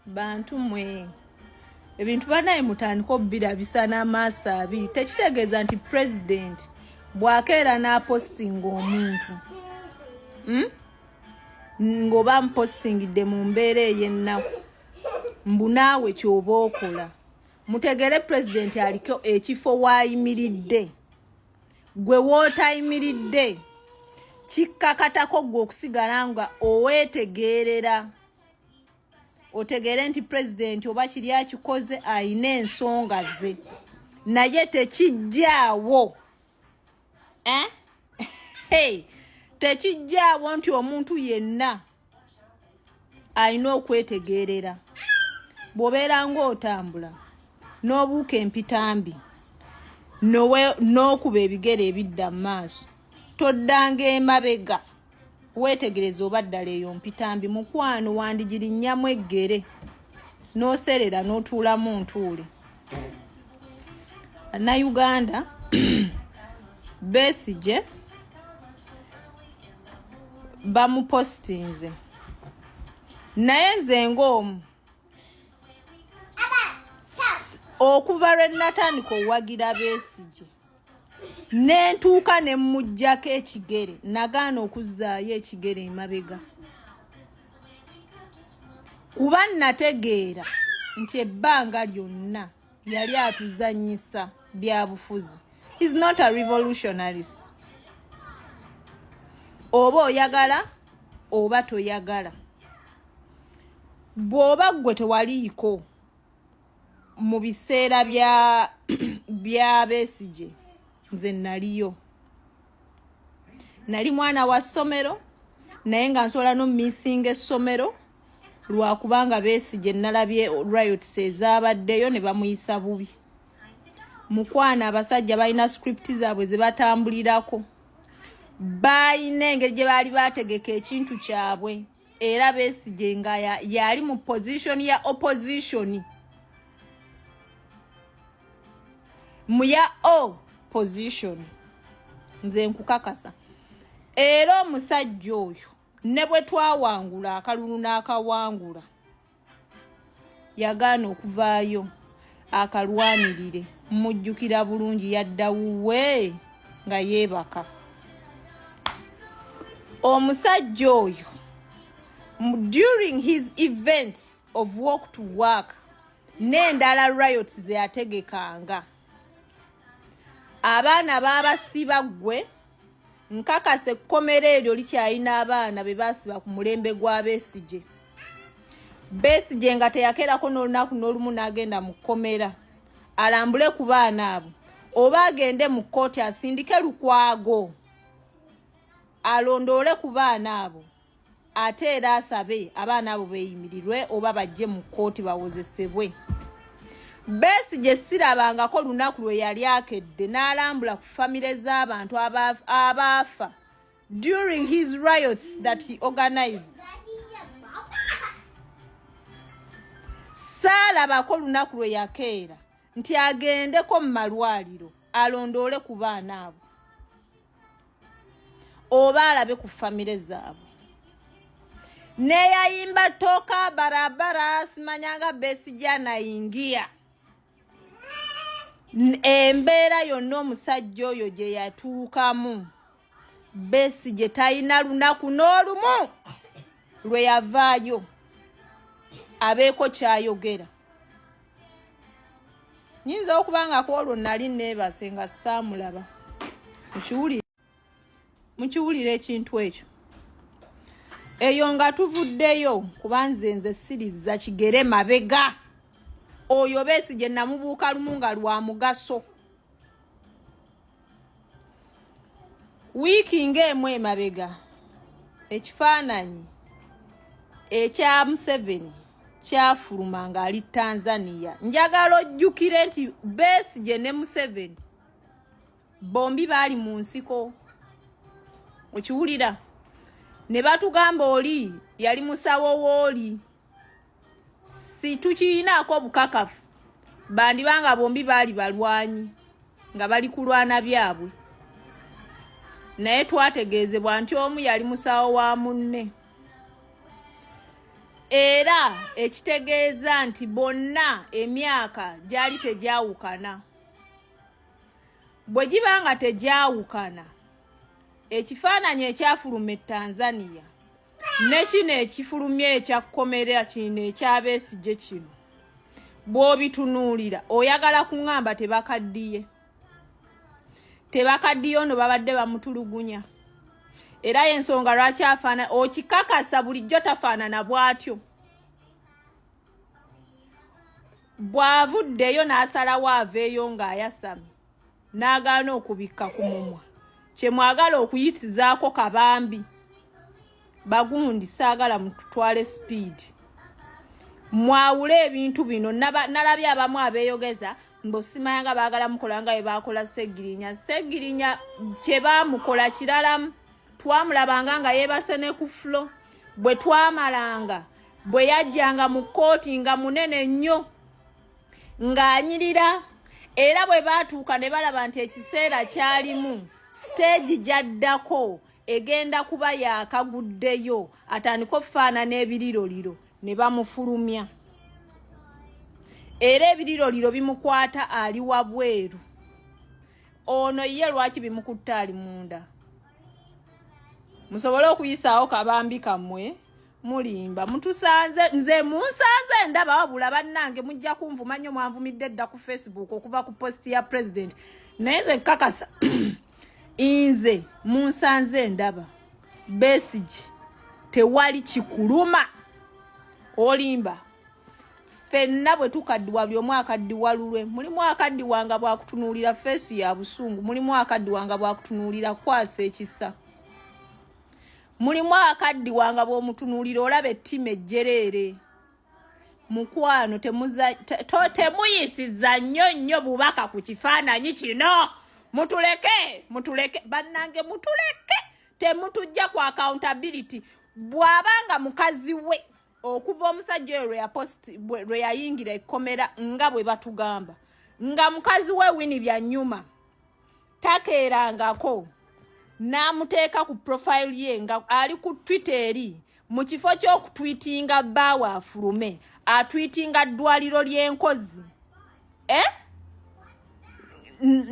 bantu mwe ebintu banaye mutandika obirabisa n'amaaso abiri tekitegeeza nti president bwakeera n'apostinga omuntu ng'oba mupostingidde mu mbeera ey'ennaku mbu naawe ky'oba okola mutegere president aliko ekifo waayimiridde gwe wootayimiridde kikkakatako gwe okusigala nga oweetegeerera otegere nti president oba kiri akikoze ayina ensonga ze naye tekijjaawo tekijjaawo nti omuntu yenna ayina okwetegeerera bw'obeera ng'otambula n'obuuka empitambi n'okuba ebigere ebidda mu maaso toddanga emabega weetegereza oba ddala eyo mpitambi mukwano wandigirinnyamu eggere n'oserera n'otuulamu ntuule Bannayuganda Besigye bamupostinze naye nze ng'omu okuva lwe natandika owagira Besigye nentuuka ne mujjako ekigere nagaana okuzzaayo ekigere emabega kuba nategeera nti ebbanga lyonna yali atuzannyisa byabufuzi. He's not a revolutionarist. Oba oyagala oba toyagala bw'oba gwe tewaliiko mu biseera bya Besigye nze naliyo nali mwana wa ssomero naye nga nsobola n'omumisinga essomero lwakubanga Besigye nalabye riots ezabaddeyo ne bamuyisa bubi mukwana abasajja balina script zaabwe ze batambulirako bayina engeri gye baali bategeka ekintu kyabwe era Besigye nga yali mu position ya opposition muya opposition nze nkukakasa era omusajja oyo ne bwe twawangula akalulu n'akawangula yagaana okuvaayo akalwanirire mujjukira bulungi yadda wuwe nga yeebaka omusajja oyo during his events of walk to work n'endala riots ze yategekanga abaana babasiba gwe nkakase ekkomera eryo likyalina abaana be basiba ku mulembe gwa Besigye. Besigye nga teyakerako n'olunaku n'olumu n'agenda mu kkomera alambule ku baana abo oba agende mu kkooti asindike lukwago alondoole ku baana abo ate era asabe abaana abo beeyimirirwe oba bajje mu kkooti bawozesebwe. Besigye sirabangako lunaku lwe yali akedde n'alambula ku famire z'abantu abaafa during his riots that he organized. Saalabako lunaku lwe yakeera nti agendeko mu malwaliro alondoole ku baana abo oba alabe ku famire zaabwe. Neyayimba toka barabara simanyanga Besigye anayingia. Embeera yonna omusajja oyo gye yatuukamu Besigye talina lunaku n'olumu lwe yavaayo abeeko kyayogera. Nyinza okubanga ku olwo nali neebase nga saamulaba mukiwulire ekintu ekyo eyo nga tuvuddeyo kuba nze siriza kigere mabega oyo Besigye namubuuka lumu nga lwa mugaso. Wiiki ng'emu emabega ekifaananyi ekya Museveni kyafuluma ng'ali Tanzania. Njagala ojjukire nti Besigye ne Museveni bombi baali mu nsiko okiwulira ne batugamba oli yali musawo w'oli situkiinaako bukakafu bandibanga bombi baali balwanyi nga bali kulwana byabwe naye twategeezebwa nti omu yali musawo wa munne. era ekitegeeza nti bonna emyaka gyali tegyawukana. Bwe gibanga tegyawukana, ekifaananyi ekyafuluma Tanzania ne kino ekifulumye ekyakomera kino ekyabeesigye kino bw'obitunuulira oyagala kuŋŋamba tebakaddiye. Tebakaddiye ono babadde bamutulugunya. Era y'ensonga lwaki afaana okikakasa bulijjo tafaanana bw'atyo. Bw'avuddeyo n'asalawo aveeyo ng'ayasamye n'agaana okubikka ku mumwa. Kye mwagala okuyitizaako kabambi. Bagundi saagala mututwale speed. Mwawule ebintu bino. Nalabye abamu abeeyogeza mb'osimayanga baagala mukola nga bwe baakola Sseggirinya. Sseggirinya kye baamukola kiralamu. Twamulabanga nga yeebase ne ku flo. Bwe twamalanga bwe yajjanga mu kkooti nga munene nnyo ng'anyirira. Era bwe baatuuka ne balaba nti ekiseera kyalimu stage gyaddako egenda kuba yaakaguddeyo atandika okufaanana ebiriroliro ne bamufulumya. Era ebiriroliro bimukwata ali wabweru. Ono ye lwaki bimukutta ali munda. Musobole okuyisaawo kabambi kammwe mulimba. Mutusanze nze munsanze ndaba wabula bannange mujja kunvuma nnyo mwanvumidde dda ku Facebook okuva ku post ya president. Naye nze nkakasa inze munsanze ndaba Besigye tewali kikuluma. Olimba fenna bwe tukaddiwa buli omu akaddiwa lulwe. Mulimu akaddiwanga bwakutunuulira feesi ya busungu. Mulimu akaddiwanga bwakutunuulira kwasa ekisa. Mulimu akaddiwanga bw'omutunuulira olaba ettima ejjereere. Mukwano temuyisiza nnyo bubaka ku kifaananyi kino. Mutuleke bannange mutuleke. Temutujja ku accountability. Bw'abanga mukazi we okuva omusajja oyo lwe yayingira ekkomera nga bwe batugamba nga mukazi we Winnie Byanyuma takeerangako n'amuteeka ku profile ye nga ali ku Twitter eri mu kifo ky'okutwitinga bbaawe afulume atwitinga ddwaliro ly'enkozi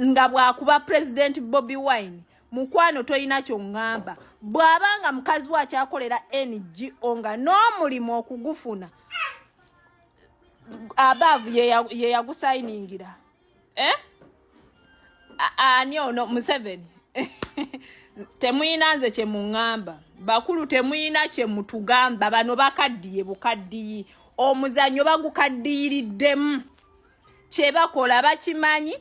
nga bwakuba President Bobi Wine. Mukwano toyina ky'oŋŋamba. Bw'abanga mukazi we akyakolera NGO nga n'omulimu okugufuna above ye yagusayingira. Ani ono Museveni. Temuyina nze kye muŋŋamba. Bakulu temuyina kye mutugamba. Bano bakaddiye bukaddiyi. Omuzannyo bagukaddiyiddemu. Kye bakola bakimanyi.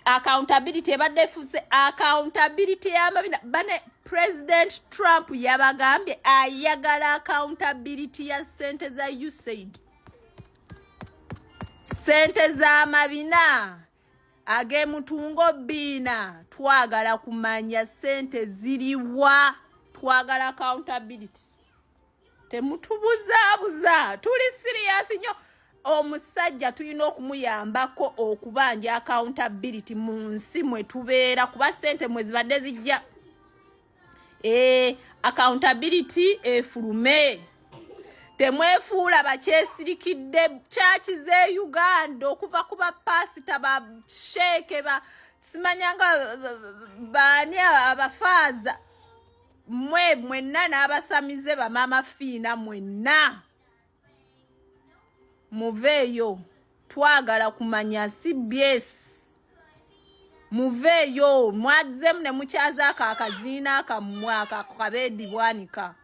Accountability ebadde efuse accountability y'amabina. Bane President Trump yabagambye ayagala accountability ya sente za USAID. Sente za mabina agemutungo bina twagala kumanya sente ziriwa. Twagala accountability. Temutubuzabuza. Tuli serious nnyo. Omusajja tulina okumuyambako okubanja accountability mu nsi mwe tubeera kuba sente mwe zibadde zijja. Accountability efulume. Temwefuula bakyesirikidde church ze Uganda okuva ku bapasita ba sheeke ba simanyanga baani abafaaza mwenna n'abasamize bamama fiina mwenna. Muveeyo twagala kumanya CBS. Muveeyo mwadzemu ne mukyazaako akaziina akammwe akabeedi bwanika.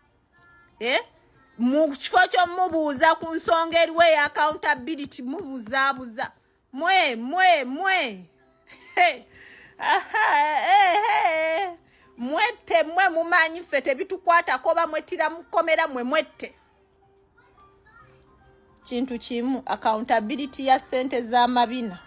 Mu kifo ky'omubuuza ku nsonga eriwe ya accountability mubuzaabuza. Mwe. Mwette mwe mumanyi ffe tebitukwatako oba mwettira mukomera mwe mwette. Kintu kimu accountability ya sente za mabina.